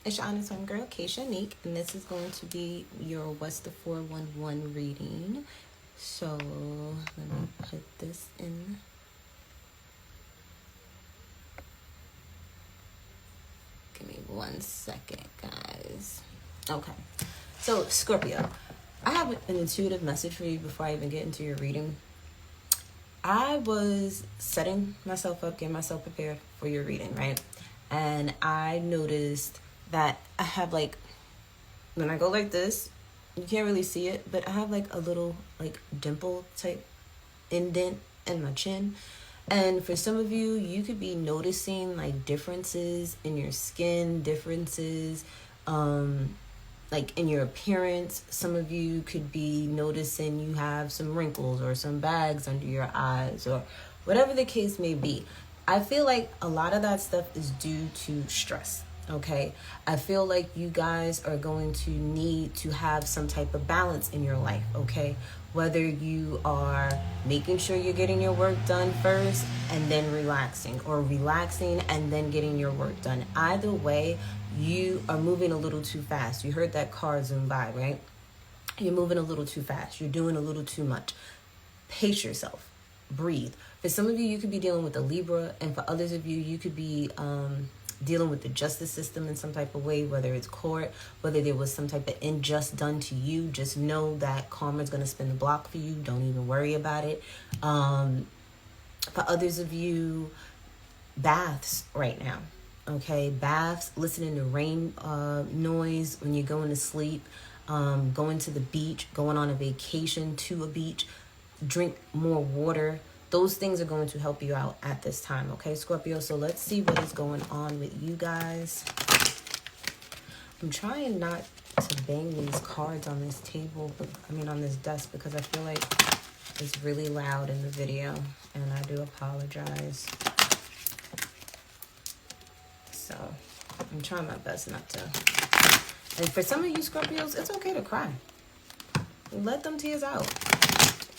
It's your honest homegirl, Yᴏᴜ, and this is going to be your What's the 411 reading. So let me put this in. Give me 1 second, guys. Okay. So, Scorpio, I have an intuitive message for you before I even get into your reading. I was setting myself up, getting myself prepared for your reading, right? And I noticed that I have when I go like this, you can't really see it, but I have a little dimple type indent in my chin. And for some of you, you could be noticing differences in your skin, differences in your appearance. Some of you could be noticing you have some wrinkles or some bags under your eyes or whatever the case may be. I feel like a lot of that stuff is due to stress, okay? I feel like you guys are going to need to have some type of balance in your life, okay? Whether you are making sure you're getting your work done first and then relaxing, or relaxing and then getting your work done. Either way, you are moving a little too fast. You heard that car zoom by, right? You're moving a little too fast. You're doing a little too much. Pace yourself. Breathe. For some of you, you could be dealing with a Libra, and for others of you, you could be dealing with the justice system in some type of way, whether it's court, whether there was some type of injustice done to you. Just know that karma is going to spin the block for you. Don't even worry about it. For others of you, baths right now. Okay, baths, listening to rain noise when you're going to sleep, going to the beach, going on a vacation to a beach, drink more water. Those things are going to help you out at this time, okay, Scorpio? So let's see what is going on with you guys. I'm trying not to bang these cards on this table, on this desk, because I feel like it's really loud in the video, and I do apologize. So I'm trying my best not to. And for some of you Scorpios, it's okay to cry. Let them tears out.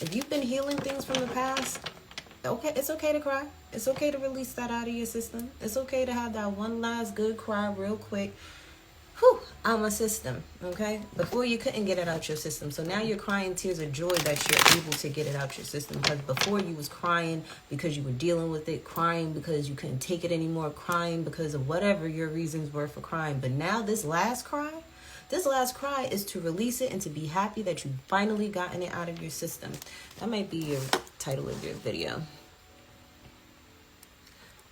If you've been healing things from the past, okay, it's okay to cry. It's okay to release that out of your system. It's okay to have that one last good cry real quick. Out my system, okay? Before you couldn't get it out your system. So now you're crying tears of joy that you're able to get it out your system. Because before you was crying because you were dealing with it, crying because you couldn't take it anymore, crying because of whatever your reasons were for crying. But now this last cry is to release it and to be happy that you've finally gotten it out of your system. That might be your title of your video.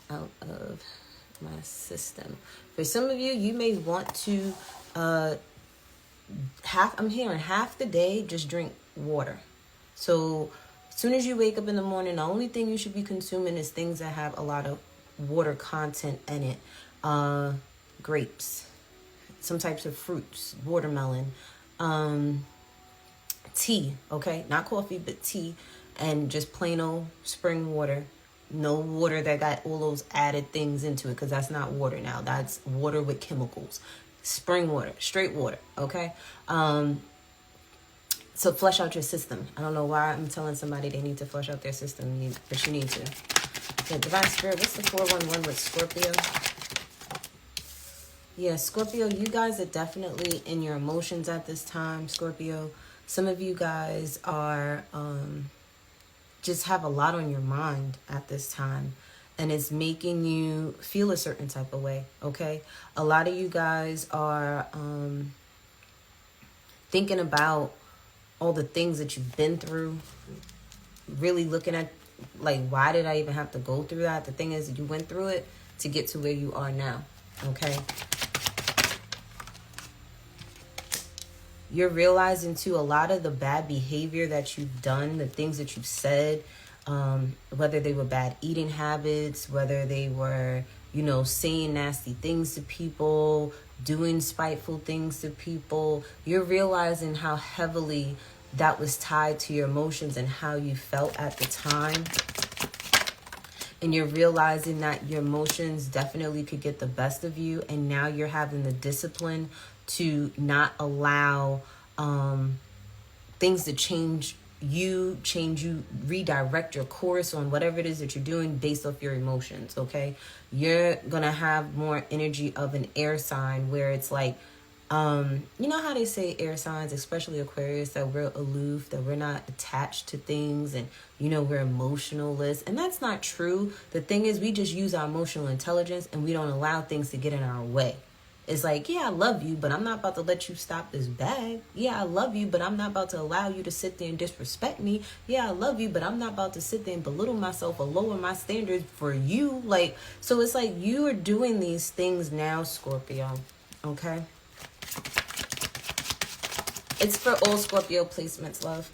Out of my system. For some of you, you may want to I'm hearing half the day just drink water. So as soon as you wake up in the morning, the only thing you should be consuming is things that have a lot of water content in it. Grapes, some types of fruits, watermelon, tea, okay? Not coffee, but tea, and just plain old spring water. No water that got all those added things into it, because that's not water now. That's water with chemicals. Spring water, straight water, okay? So flush out your system. I don't know why I'm telling somebody they need to flush out their system, but you need to. Okay, Divine Spirit, what's the 411 with Scorpio? Yeah, Scorpio, you guys are definitely in your emotions at this time, Scorpio. Some of you guys are just have a lot on your mind at this time, and it's making you feel a certain type of way, okay? A lot of you guys are thinking about all the things that you've been through, really looking at, why did I even have to go through that? The thing is, you went through it to get to where you are now, okay? You're realizing, too, a lot of the bad behavior that you've done, the things that you've said, whether they were bad eating habits, whether they were, saying nasty things to people, doing spiteful things to people. You're realizing how heavily that was tied to your emotions and how you felt at the time. And you're realizing that your emotions definitely could get the best of you. And now you're having the discipline to not allow things to change you redirect your course on whatever it is that you're doing based off your emotions, okay? You're gonna have more energy of an air sign where it's like, you know how they say air signs, especially Aquarius, that we're aloof, that we're not attached to things, and we're emotionalist, and that's not true. The thing is, we just use our emotional intelligence and we don't allow things to get in our way. It's like, yeah, I love you, but I'm not about to let you stop this bag. Yeah, I love you, but I'm not about to allow you to sit there and disrespect me. Yeah, I love you, but I'm not about to sit there and belittle myself or lower my standards for you. Like, so it's like you are doing these things now, Scorpio, okay? It's for all Scorpio placements, love.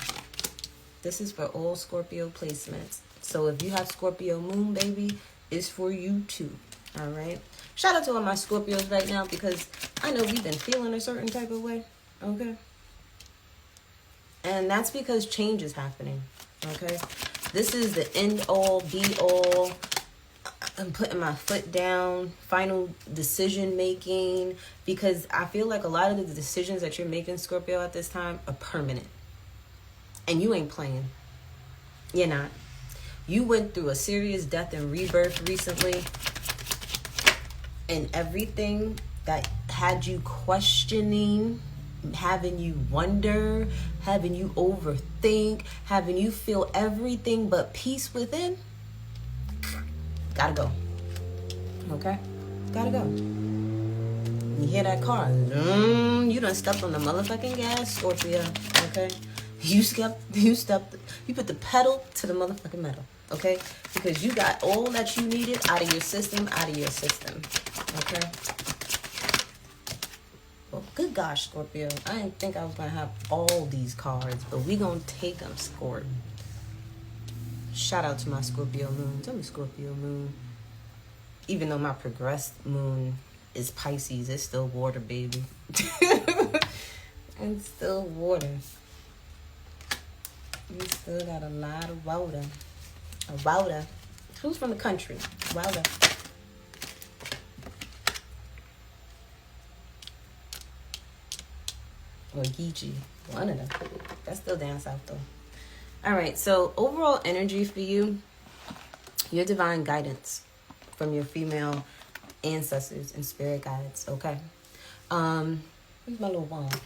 This is for all Scorpio placements. So if you have Scorpio moon, baby, it's for you too, all right? Shout out to all my Scorpios right now, because I know we've been feeling a certain type of way, okay? And that's because change is happening, okay? This is the end all, be all. I'm putting my foot down, final decision making, because I feel like a lot of the decisions that you're making, Scorpio, at this time are permanent. And you ain't playing. You're not. You went through a serious death and rebirth recently. And everything that had you questioning, having you wonder, having you overthink, having you feel everything but peace within, gotta go. Okay? Gotta go. You hear that car? You done stepped on the motherfucking gas, Scorpio. Okay? You put the pedal to the motherfucking metal. Okay? Because you got all that you needed out of your system. Okay? Well, good gosh, Scorpio. I didn't think I was going to have all these cards, but we going to take them, Scorp. Shout out to my Scorpio moon. Tell me, Scorpio moon. Even though my progressed moon is Pisces, it's still water, baby. It's still water. We still got a lot of water. Water. Who's from the country? Water. Or Geechee. One of them. That's still down south, though. All right. So, overall energy for you, your divine guidance from your female ancestors and spirit guides, okay? Where's my little wand?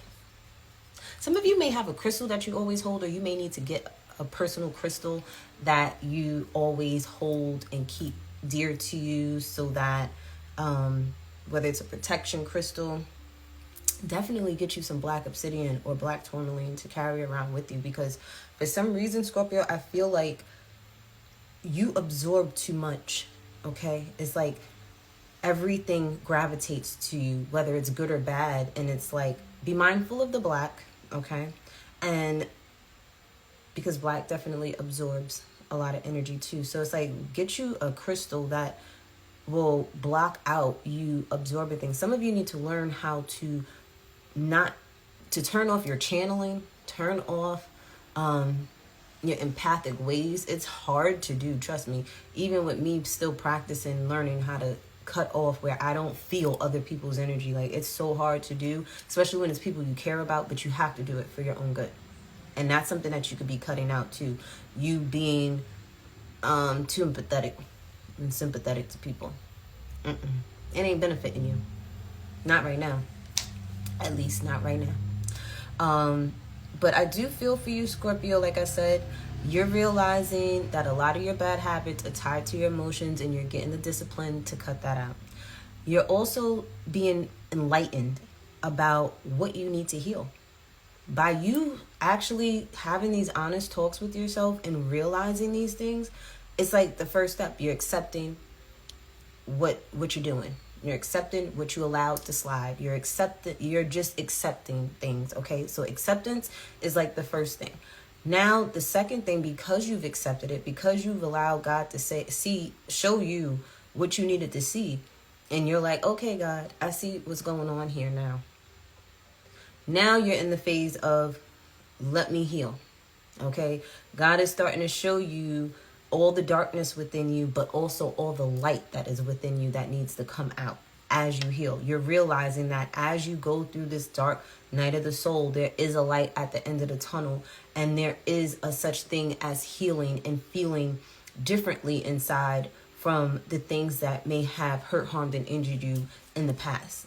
Some of you may have a crystal that you always hold, or you may need to get a personal crystal that you always hold and keep dear to you, so that whether it's a protection crystal, definitely get you some black obsidian or black tourmaline to carry around with you, because for some reason, Scorpio, I feel like you absorb too much, okay? It's like everything gravitates to you, whether it's good or bad, and it's like, be mindful of the black, okay? And because black definitely absorbs a lot of energy too. So it's like, get you a crystal that will block out you absorbing things. Some of you need to learn how to turn off your channeling, turn off your empathic ways. It's hard to do, trust me. Even with me still practicing, learning how to cut off where I don't feel other people's energy. Like, it's so hard to do, especially when it's people you care about, but you have to do it for your own good. And that's something that you could be cutting out too. You being too empathetic and sympathetic to people. It ain't benefiting you. Not right now. At least not right now. But I do feel for you, Scorpio. Like I said, you're realizing that a lot of your bad habits are tied to your emotions, and you're getting the discipline to cut that out. You're also being enlightened about what you need to heal. By you actually having these honest talks with yourself and realizing these things, it's like the first step. You're accepting what you're doing. You're accepting what you allowed to slide. You're just accepting things, okay? So acceptance is like the first thing. Now, the second thing, because you've accepted it, because you've allowed God to show you what you needed to see, and you're like, okay, God, I see what's going on here now. Now you're in the phase of, let me heal, okay? God is starting to show you all the darkness within you, but also all the light that is within you that needs to come out, as you heal. You're realizing that as you go through this dark night of the soul, there is a light at the end of the tunnel, and there is a such thing as healing and feeling differently inside from the things that may have hurt, harmed, and injured you in the past.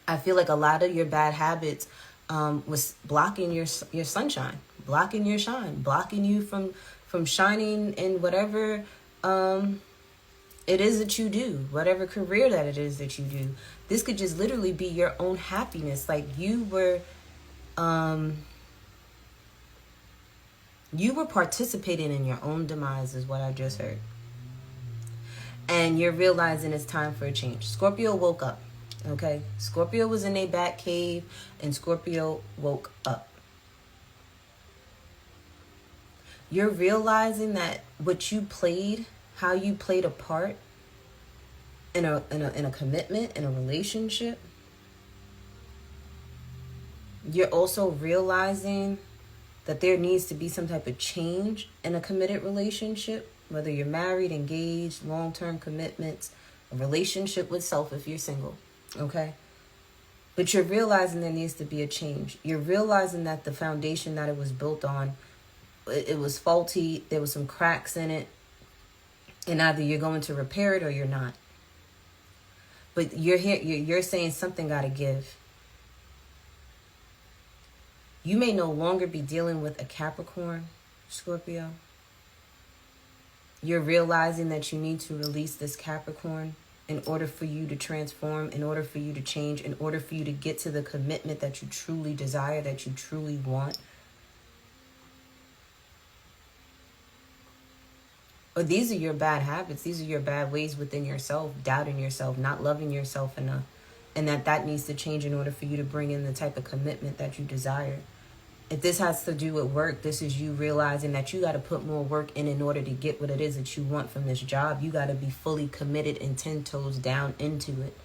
I feel like a lot of your bad habits was blocking your sunshine, blocking your shine, blocking you from shining in whatever it is that you do, whatever career that it is that you do. This could just literally be your own happiness. Like you were participating in your own demise is what I just heard. And you're realizing it's time for a change. Scorpio woke up, okay? Scorpio was in a bat cave and Scorpio woke up. You're realizing that what you played, how you played a part in a commitment, in a relationship. You're also realizing that there needs to be some type of change in a committed relationship, whether you're married, engaged, long-term commitments, a relationship with self if you're single, okay? But you're realizing there needs to be a change. You're realizing that the foundation that it was built on, it was faulty, there was some cracks in it, and either you're going to repair it or you're not. But you're saying something got to give. You may no longer be dealing with a Capricorn, Scorpio. You're realizing that you need to release this Capricorn in order for you to transform, in order for you to change, in order for you to get to the commitment that you truly desire, that you truly want. Or these are your bad habits. These are your bad ways within yourself, doubting yourself, not loving yourself enough. And that needs to change in order for you to bring in the type of commitment that you desire. If this has to do with work, this is you realizing that you got to put more work in order to get what it is that you want from this job. You got to be fully committed and 10 toes down into it.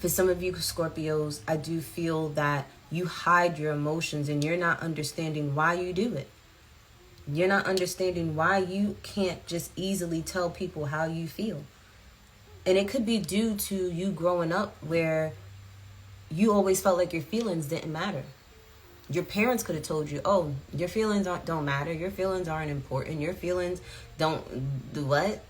For some of you Scorpios, I do feel that you hide your emotions and you're not understanding why you do it. You're not understanding why you can't just easily tell people how you feel. And it could be due to you growing up where you always felt like your feelings didn't matter. Your parents could have told you, oh, your feelings don't matter. Your feelings aren't important. Your feelings don't do what?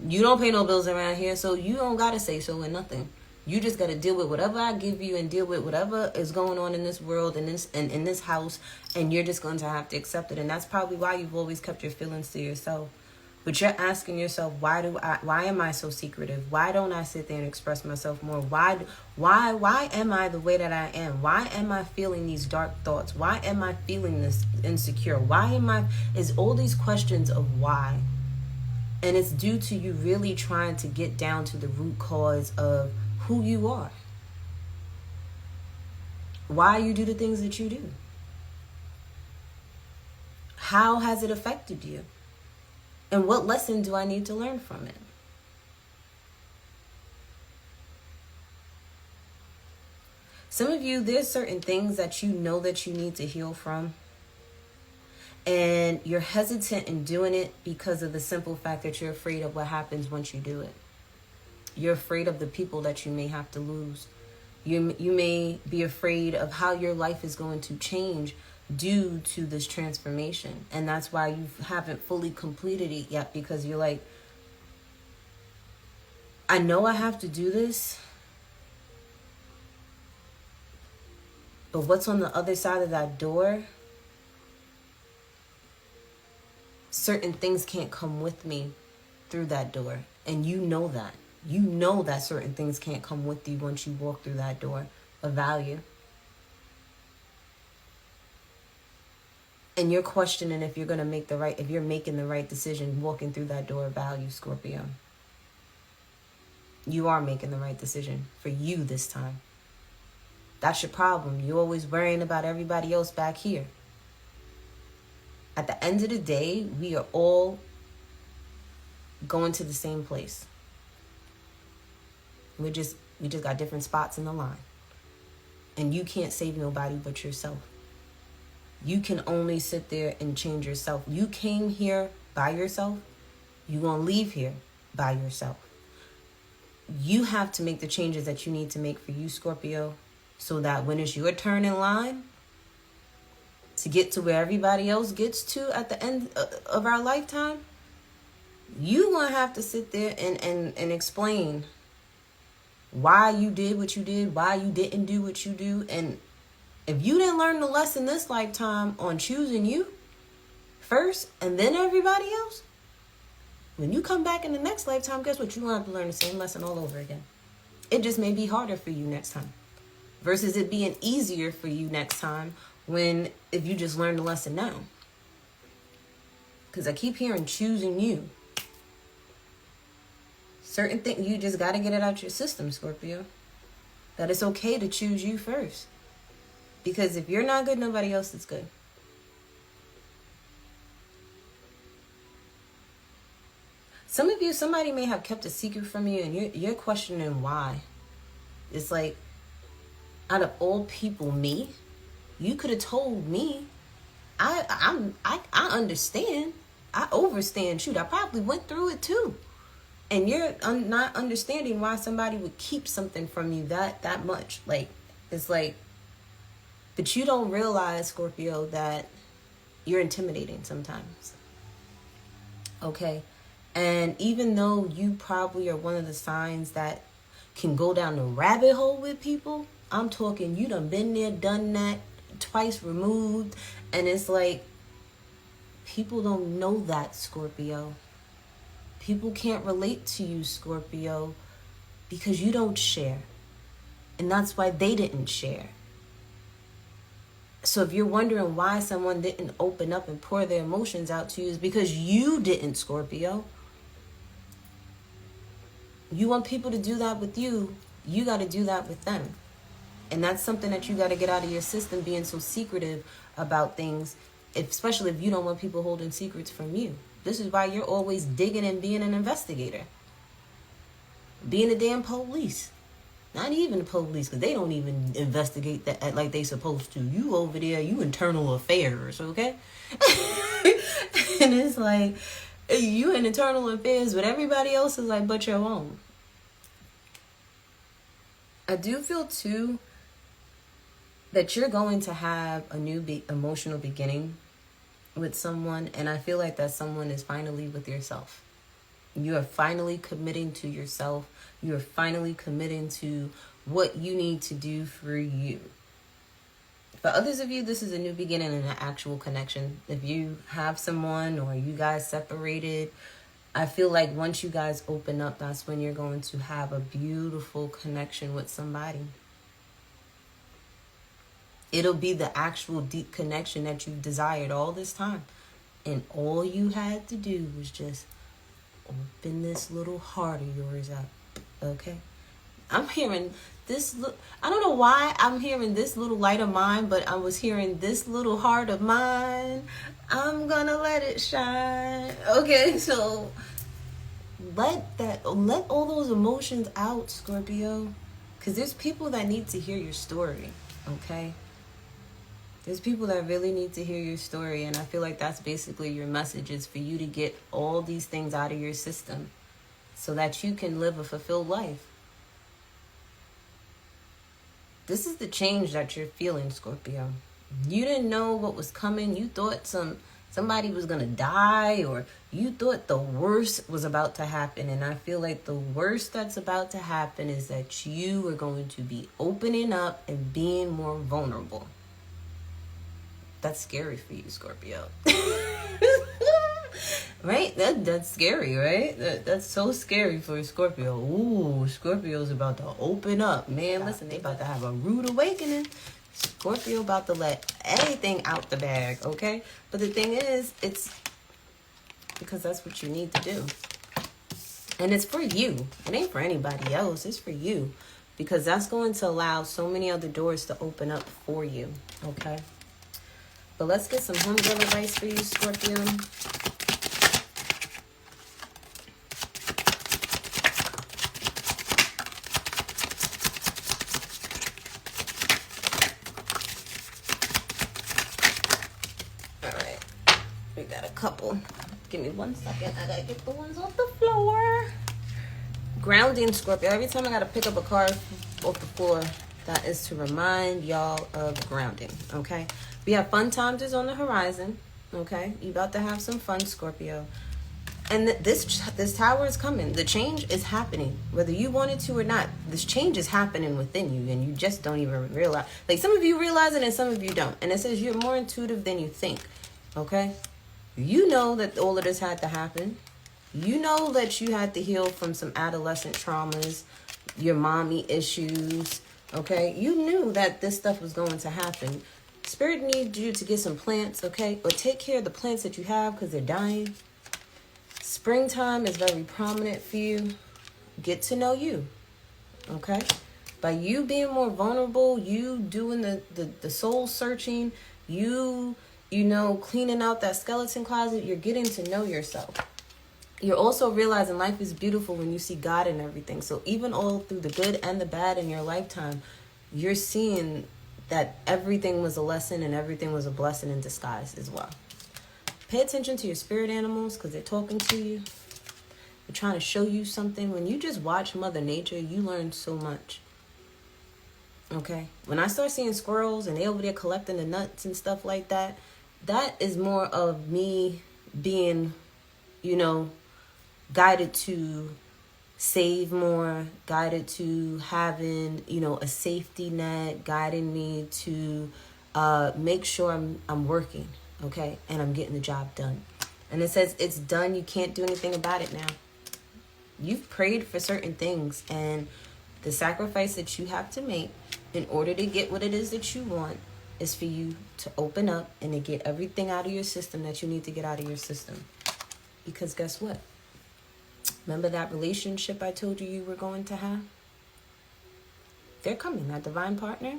You don't pay no bills around here, so you don't got to say so in nothing. You just got to deal with whatever I give you and deal with whatever is going on in this world and in this house, and you're just going to have to accept it. And that's probably why you've always kept your feelings to yourself. But you're asking yourself, why am I so secretive? Why don't I sit there and express myself more? Why am I the way that I am? Why am I feeling these dark thoughts? Why am I feeling this insecure? Is all these questions of why. And it's due to you really trying to get down to the root cause of who you are. Why you do the things that you do. How has it affected you? And what lesson do I need to learn from it? Some of you, there's certain things that you know that you need to heal from. And you're hesitant in doing it because of the simple fact that you're afraid of what happens once you do it. You're afraid of the people that you may have to lose. You may be afraid of how your life is going to change due to this transformation. And that's why you haven't fully completed it yet, because you're like, I know I have to do this, but what's on the other side of that door? Certain things can't come with me through that door. And you know that. You know that certain things can't come with you once you walk through that door of value. And you're questioning if you're going to make if you're making the right decision walking through that door of value, Scorpio. You are making the right decision for you this time. That's your problem. You're always worrying about everybody else back here. At the end of the day, we are all going to the same place. We just got different spots in the line. And you can't save nobody but yourself. You can only sit there and change yourself. You came here by yourself. You're going to leave here by yourself. you have to make the changes that you need to make for you, Scorpio, so that when it's your turn in line to get to where everybody else gets to at the end of our lifetime, you gonna have to sit there and explain why you did what you did, why you didn't do what you do. And if you didn't learn the lesson this lifetime on choosing you first and then everybody else, when you come back in the next lifetime, guess what? You're going to have to learn the same lesson all over again. It just may be harder for you next time versus it being easier for you next time if you just learn the lesson now. Because I keep hearing choosing you. Certain things, you just got to get it out your system, Scorpio. That it's okay to choose you first. Because if you're not good, nobody else is good. Some of you, somebody may have kept a secret from you and you're questioning why. It's like, out of all people, me? You could have told me. I understand. I overstand. Shoot, I probably went through it too. And you're not understanding why somebody would keep something from you that much. Like, it's like, but you don't realize, Scorpio, that you're intimidating sometimes. Okay? And even though you probably are one of the signs that can go down the rabbit hole with people, I'm talking you done been there, done that, twice removed. And it's like, people don't know that, Scorpio. People can't relate to you, Scorpio, because you don't share. And that's why they didn't share. So if you're wondering why someone didn't open up and pour their emotions out to you, is because you didn't, Scorpio. You want people to do that with you, you got to do that with them. And that's something that you got to get out of your system, being so secretive about things, especially if you don't want people holding secrets from you. This is why you're always digging and being an investigator. Being a damn police. Not even the police, because they don't even investigate that like they supposed to. You over there, you internal affairs, okay? And it's like, you in internal affairs, but everybody else is like, but your own. I do feel, too, that you're going to have a new emotional beginning with someone, and I feel like that someone is finally with yourself. You are finally committing to yourself. You are finally committing to what you need to do for you. For others of you, this is a new beginning and an actual connection. If you have someone or you guys separated, I feel like once you guys open up, that's when you're going to have a beautiful connection with somebody. It'll be the actual deep connection that you've desired all this time. And all you had to do was just open this little heart of yours up. Okay? I'm hearing this, I don't know why I'm hearing this little light of mine, but I was hearing this little heart of mine. I'm gonna let it shine. Okay, so let all those emotions out, Scorpio. Because there's people that need to hear your story. Okay? There's people that really need to hear your story, and I feel like that's basically your message, is for you to get all these things out of your system so that you can live a fulfilled life. This is the change that you're feeling, Scorpio. You didn't know what was coming. You thought somebody was going to die, or you thought the worst was about to happen, and I feel like the worst that's about to happen is that you are going to be opening up and being more vulnerable. That's scary for you, Scorpio. Right? That's scary, right? That's so scary for a Scorpio. Ooh, Scorpio's about to open up. Man, listen, they about to have a rude awakening. Scorpio about to let anything out the bag, okay? But the thing is, it's because that's what you need to do. And it's for you. It ain't for anybody else. It's for you. Because that's going to allow so many other doors to open up for you, okay? But let's get some homegirl advice for you, Scorpio. All right. We got a couple. Give me 1 second. I gotta get the ones off the floor. Grounding, Scorpio. Every time I got to pick up a card off the floor, that is to remind y'all of grounding, okay? We have fun times is on the horizon, okay? You about to have some fun, Scorpio. And this tower is coming. The change is happening. Whether you want it to or not, this change is happening within you, and you just don't even realize. Like, some of you realize it and some of you don't. And it says you're more intuitive than you think, okay? You know that all of this had to happen. You know that you had to heal from some adolescent traumas, your mommy issues, okay? You knew that this stuff was going to happen. Spirit needs you to get some plants, okay? Or take care of the plants that you have because they're dying. Springtime is very prominent for you. Get to know you, okay? By you being more vulnerable, you doing the soul searching, you know, cleaning out that skeleton closet, you're getting to know yourself. You're also realizing life is beautiful when you see God in everything. So even all through the good and the bad in your lifetime, you're seeing that everything was a lesson and everything was a blessing in disguise as well. Pay attention to your spirit animals because they're talking to you. They're trying to show you something. When you just watch Mother Nature, you learn so much. Okay? When I start seeing squirrels and they over there collecting the nuts and stuff like that, that is more of me being, you know, guided to save more, guided to having, you know, a safety net, guiding me to make sure I'm working. Okay, and I'm getting the job done. And it says it's done. You can't do anything about it now. You've prayed for certain things, and the sacrifice that you have to make in order to get what it is that you want is for you to open up and to get everything out of your system that you need to get out of your system. Because guess what? Remember that relationship I told you were going to have? They're coming. That divine partner.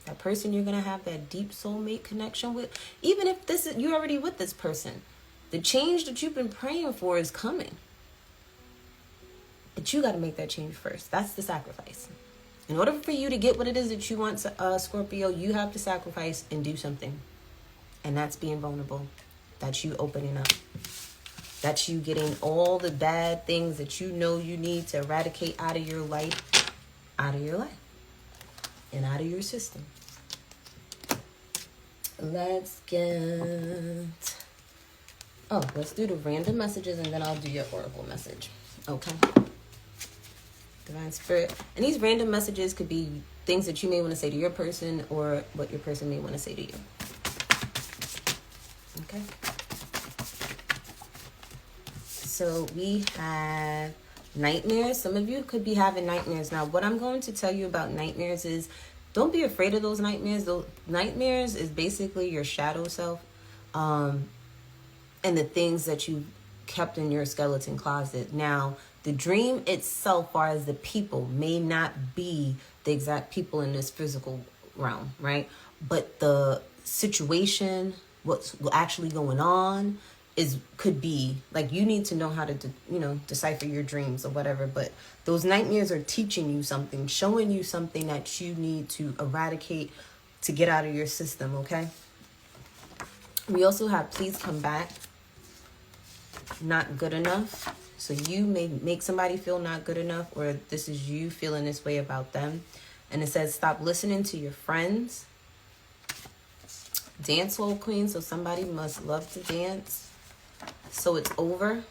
That person you're going to have that deep soulmate connection with. Even if you're already with this person. The change that you've been praying for is coming. But you got to make that change first. That's the sacrifice. In order for you to get what it is that you want, Scorpio, you have to sacrifice and do something. And that's being vulnerable. That's you opening up. That's you getting all the bad things that you know you need to eradicate out of your life. And out of your system. Let's do the random messages and then I'll do your oracle message. Okay. Divine Spirit. And these random messages could be things that you may want to say to your person or what your person may want to say to you. Okay. So we have nightmares. Some of you could be having nightmares. Now, what I'm going to tell you about nightmares is don't be afraid of those nightmares. Those nightmares is basically your shadow self and the things that you kept in your skeleton closet. Now, the dream itself, far as the people, may not be the exact people in this physical realm, right? But the situation, what's actually going on, could be like you need to know how to decipher your dreams or whatever. But those nightmares are teaching you something, showing you something that you need to eradicate to get out of your system. Okay. We also have please come back, not good enough. So you may make somebody feel not good enough, or this is you feeling this way about them. And it says stop listening to your friends. Dance hall queen, so somebody must love to dance. So it's over.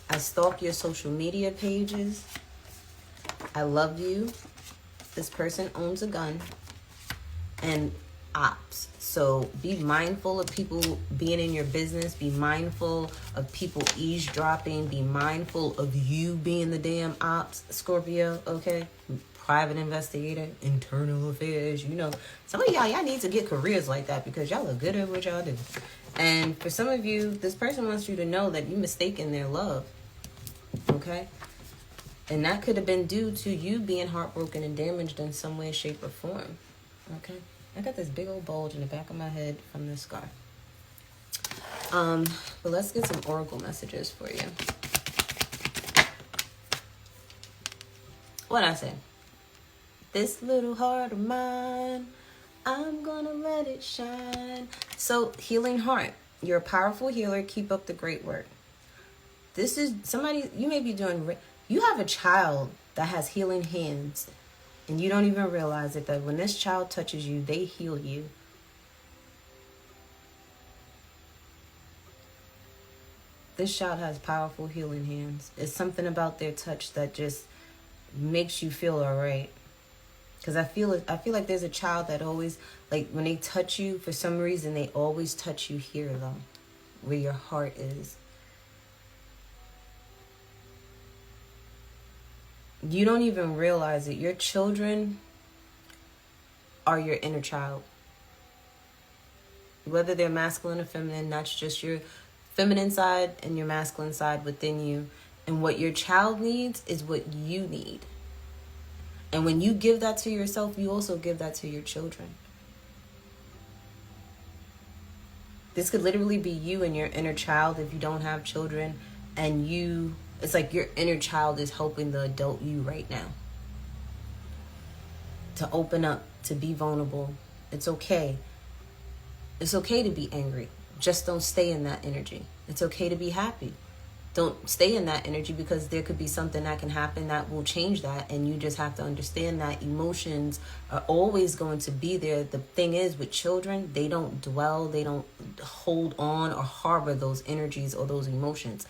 I stalk your social media pages. I love you. This person owns a gun. And ops. So be mindful of people being in your business. Be mindful of people eavesdropping. Be mindful of you being the damn ops, Scorpio, okay? Private investigator, internal affairs, some of y'all need to get careers like that because y'all are good at what y'all do. And for some of you, this person wants you to know that you mistaken their love, okay? And that could have been due to you being heartbroken and damaged in some way, shape, or form, okay? I got this big old bulge in the back of my head from this scar. But let's get some oracle messages for you. What'd I say? This little heart of mine, I'm gonna let it shine. So, healing heart. You're a powerful healer. Keep up the great work. This is somebody, you may be doing You have a child that has healing hands, and you don't even realize it, that when this child touches you, they heal you. This child has powerful healing hands. It's something about their touch that just makes you feel all right. Because I feel like there's a child that always, like, when they touch you, for some reason, they always touch you here, though, where your heart is. You don't even realize it. Your children are your inner child. Whether they're masculine or feminine, that's just your feminine side and your masculine side within you. And what your child needs is what you need. And when you give that to yourself, you also give that to your children. This could literally be you and your inner child if you don't have children. And it's like your inner child is helping the adult you right now to open up, to be vulnerable. It's okay. It's okay to be angry. Just don't stay in that energy. It's okay to be happy. Don't stay in that energy, because there could be something that can happen that will change that. And you just have to understand that emotions are always going to be there. The thing is, with children, they don't dwell, they don't hold on or harbor those energies or those emotions.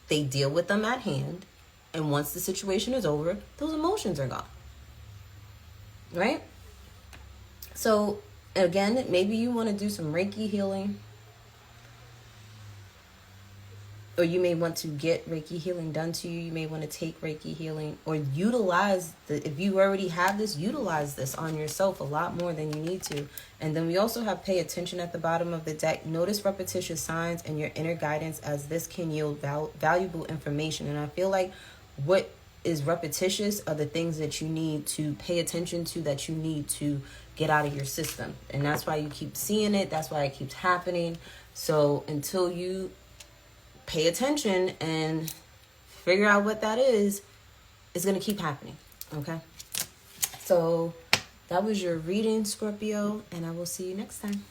They deal with them at hand. And once the situation is over, those emotions are gone. Right? So, again, maybe you want to do some Reiki healing. Or you may want to get Reiki healing done to you. You may want to take Reiki healing, or utilize if you already have this, utilize this on yourself a lot more than you need to. And then we also have pay attention at the bottom of the deck. Notice repetitious signs and your inner guidance, as this can yield valuable information. And I feel like what is repetitious are the things that you need to pay attention to, that you need to get out of your system. And that's why you keep seeing it. That's why it keeps happening. So until you pay attention and figure out what that is, it's going to keep happening. Okay? So that was your reading, Scorpio, and I will see you next time.